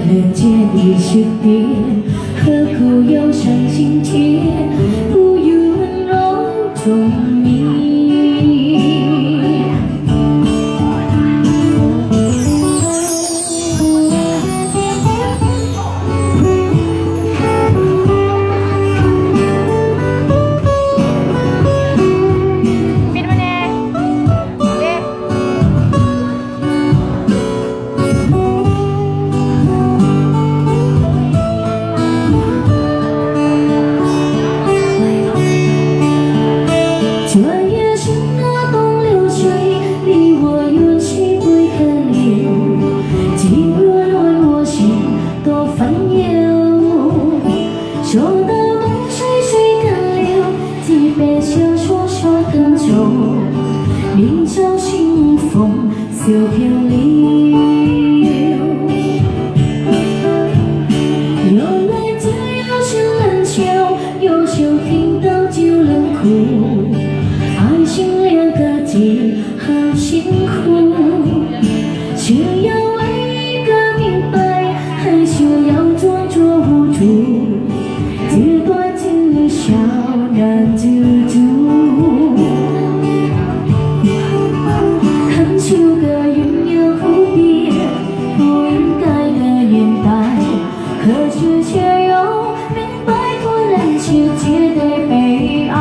人间已是变，何苦要伤心甜？不与温柔中眠。这夜深那东流水，离我远去归可留。寂寞乱我心，多烦忧。说得梦水水更流，几杯小说说更久。明朝清风袖飘流，有来自有情人秋，有秋听到就冷哭。爱情两个字好辛苦，需要问一个明白，害羞要装作无助，纸短情小难自主。很久个云游蝴蝶，不应该的年代，可是却又明白突然世界的悲哀。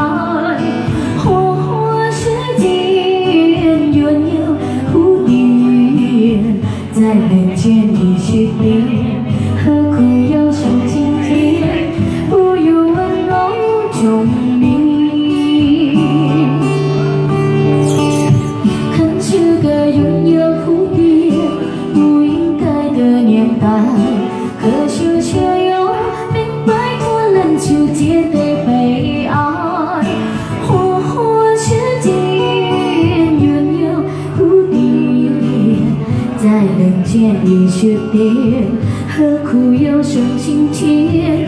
在人间已是变，何苦要伤心甜？不与温柔中眠。看是个云游蝴蝶，不应该的年代，可是却又明白突然世界的悲哀。或是间云游蝴蝶，在人间已是变，何苦要伤心甜？